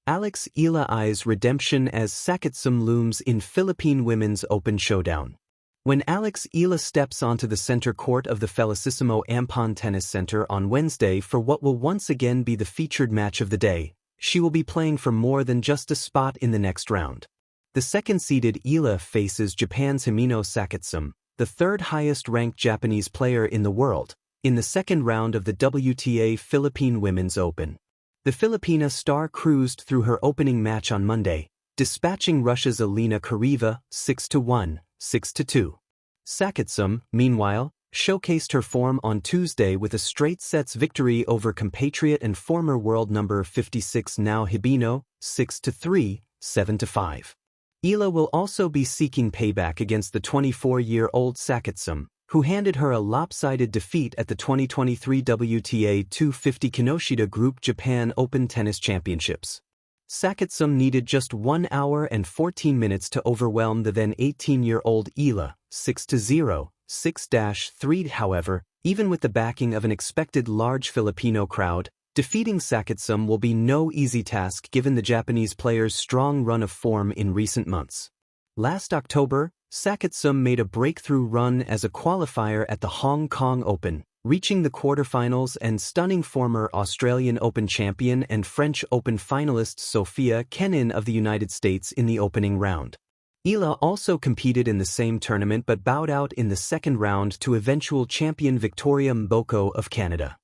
Eala's redemption as Sakatsume looms in Philippine Women's Open showdown. When Eala steps onto the center court of the Felicissimo Ampon Tennis Center on Wednesday for what will once again be the featured match of the day, she will be playing for more than just a spot in the next round. The second-seeded Eala faces Japan's Himino Sakatsume, the third highest-ranked Japanese player in the world, in the second round of the WTA Philippine Women's Open. The Filipina star cruised through her opening match on Monday, dispatching Russia's Elena Kharieva 6-1, 6-2. Sakatsume, meanwhile, showcased her form on Tuesday with a straight-sets victory over compatriot and former world number 56 Nao Hibino, 6-3, 7-5. Eala will also be seeking payback against the 24-year-old Sakatsume, who handed her a lopsided defeat at the 2023 WTA 250 Kinoshita Group Japan Open Tennis Championships. Sakatsume needed just 1 hour and 14 minutes to overwhelm the then 18-year-old Eala, 6-0, 6-3. However, even with the backing of an expected large Filipino crowd, defeating Sakatsume will be no easy task given the Japanese player's strong run of form in recent months. Last October, Sakatsume made a breakthrough run as a qualifier at the Hong Kong Open, reaching the quarterfinals and stunning former Australian Open champion and French Open finalist Sofia Kenin of the United States in the opening round. Eala also competed in the same tournament but bowed out in the second round to eventual champion Victoria Mboko of Canada.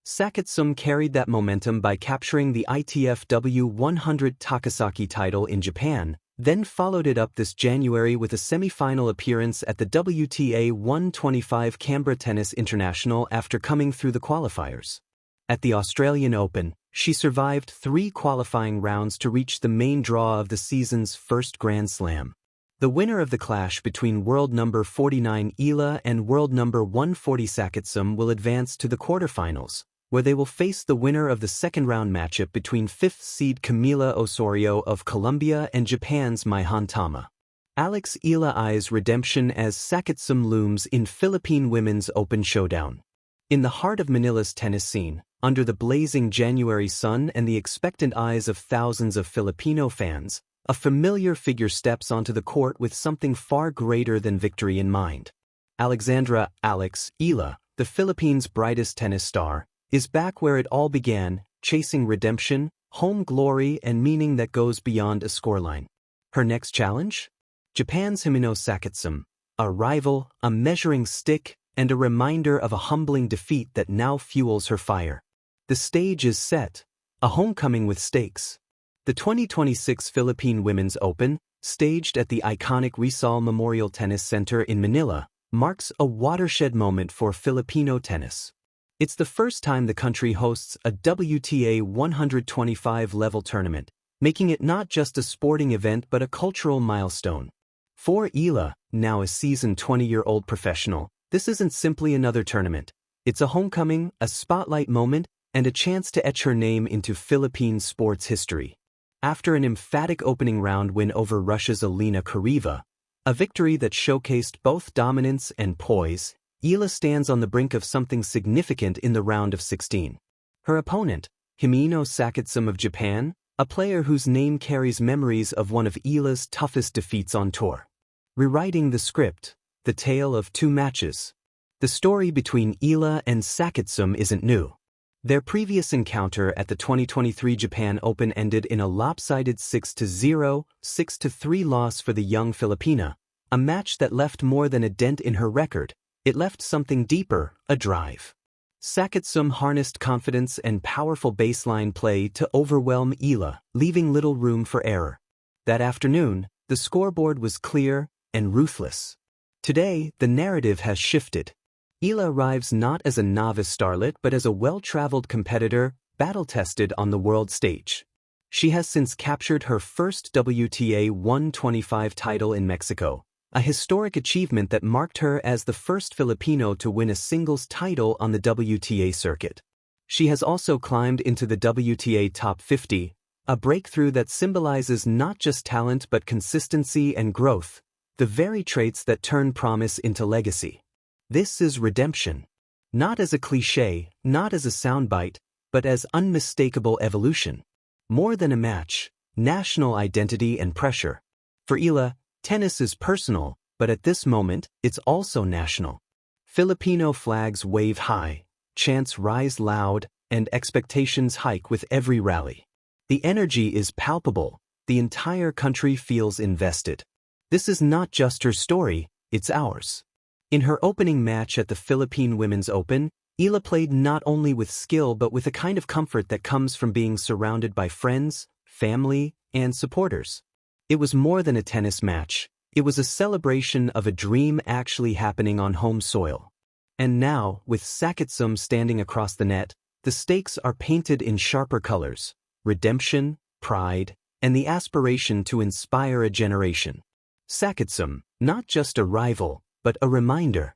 Sakatsume carried that momentum by capturing the ITF W100 Takasaki title in Japan, then followed it up this January with a semi-final appearance at the WTA 125 Canberra Tennis International after coming through the qualifiers. At the Australian Open, she survived 3 qualifying rounds to reach the main draw of the season's first Grand Slam. The winner of the clash between world number 49 Eala and world number 140 Sakatsume will advance to the quarterfinals, where they will face the winner of the second-round matchup between 5th seed Camila Osorio of Colombia and Japan's Maihan Tama. Eala's redemption as Sakatsume looms in Philippine Women's Open showdown. In the heart of Manila's tennis scene, under the blazing January sun and the expectant eyes of thousands of Filipino fans, a familiar figure steps onto the court with something far greater than victory in mind. Alexandra Eala, the Philippines' brightest tennis star, is back where it all began, chasing redemption, home glory, and meaning that goes beyond a scoreline. Her next challenge? Japan's Himino Sakatsume, a rival, a measuring stick, and a reminder of a humbling defeat that now fuels her fire. The stage is set, a homecoming with stakes. The 2026 Philippine Women's Open, staged at the iconic Rizal Memorial Tennis Center in Manila, marks a watershed moment for Filipino tennis. It's the first time the country hosts a WTA 125-level tournament, making it not just a sporting event but a cultural milestone. For Eala, now a seasoned 20-year-old professional, this isn't simply another tournament. It's a homecoming, a spotlight moment, and a chance to etch her name into Philippine sports history. After an emphatic opening round win over Russia's Elena Kharieva, a victory that showcased both dominance and poise, Eala stands on the brink of something significant in the round of 16. Her opponent, Himino Sakatsume of Japan, a player whose name carries memories of one of Eala's toughest defeats on tour. Rewriting the script, the tale of 2 matches. The story between Eala and Sakatsume isn't new. Their previous encounter at the 2023 Japan Open ended in a lopsided 6-0, 6-3 loss for the young Filipina, a match that left more than a dent in her record. It left something deeper, a drive. Sakatsume harnessed confidence and powerful baseline play to overwhelm Eala, leaving little room for error. That afternoon, the scoreboard was clear and ruthless. Today, the narrative has shifted. Eala arrives not as a novice starlet but as a well-traveled competitor, battle-tested on the world stage. She has since captured her first WTA 125 title in Mexico, a historic achievement that marked her as the first Filipino to win a singles title on the WTA circuit. She has also climbed into the WTA Top 50, a breakthrough that symbolizes not just talent but consistency and growth, the very traits that turn promise into legacy. This is redemption. Not as a cliché, not as a soundbite, but as unmistakable evolution. More than a match, national identity and pressure. For Eala, tennis is personal, but at this moment, it's also national. Filipino flags wave high, chants rise loud, and expectations hike with every rally. The energy is palpable, the entire country feels invested. This is not just her story, it's ours. In her opening match at the Philippine Women's Open, Eala played not only with skill but with a kind of comfort that comes from being surrounded by friends, family, and supporters. It was more than a tennis match, it was a celebration of a dream actually happening on home soil. And now, with Sakatsume standing across the net, the stakes are painted in sharper colors: redemption, pride, and the aspiration to inspire a generation. Sakatsume, not just a rival, but a reminder.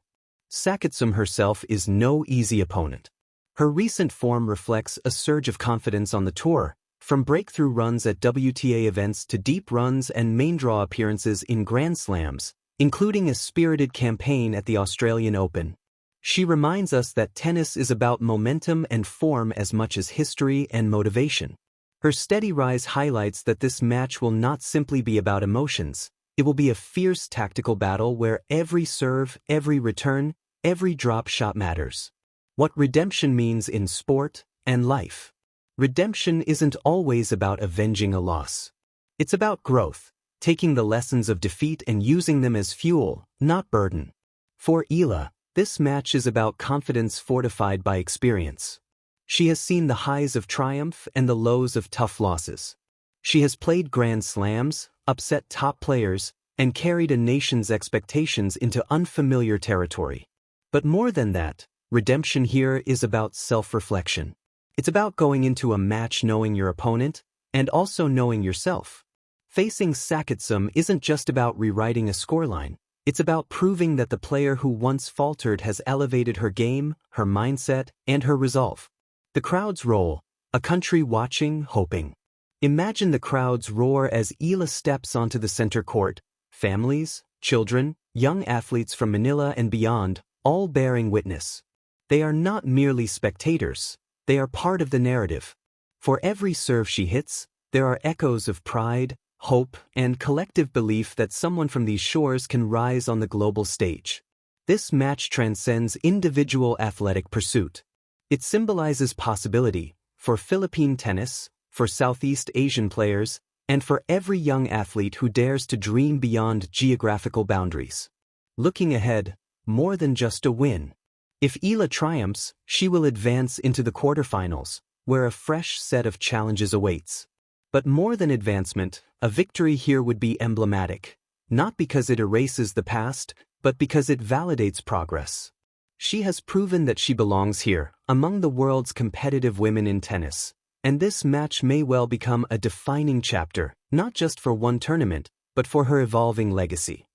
Sakatsume herself is no easy opponent. Her recent form reflects a surge of confidence on the tour, from breakthrough runs at WTA events to deep runs and main draw appearances in Grand Slams, including a spirited campaign at the Australian Open. She reminds us that tennis is about momentum and form as much as history and motivation. Her steady rise highlights that this match will not simply be about emotions. It will be a fierce tactical battle where every serve, every return, every drop shot matters. What redemption means in sport and life. Redemption isn't always about avenging a loss. It's about growth, taking the lessons of defeat and using them as fuel, not burden. For Eala, this match is about confidence fortified by experience. She has seen the highs of triumph and the lows of tough losses. She has played Grand Slams, upset top players, and carried a nation's expectations into unfamiliar territory. But more than that, redemption here is about self-reflection. It's about going into a match knowing your opponent, and also knowing yourself. Facing Sakatsume isn't just about rewriting a scoreline, it's about proving that the player who once faltered has elevated her game, her mindset, and her resolve. The crowd's role, a country watching, hoping. Imagine the crowd's roar as Eala steps onto the center court, families, children, young athletes from Manila and beyond, all bearing witness. They are not merely spectators, they are part of the narrative. For every serve she hits, there are echoes of pride, hope, and collective belief that someone from these shores can rise on the global stage. This match transcends individual athletic pursuit. It symbolizes possibility for Philippine tennis, for Southeast Asian players, and for every young athlete who dares to dream beyond geographical boundaries. Looking ahead, more than just a win. If Eala triumphs, she will advance into the quarterfinals, where a fresh set of challenges awaits. But more than advancement, a victory here would be emblematic, not because it erases the past, but because it validates progress. She has proven that she belongs here, among the world's competitive women in tennis, and this match may well become a defining chapter, not just for one tournament, but for her evolving legacy.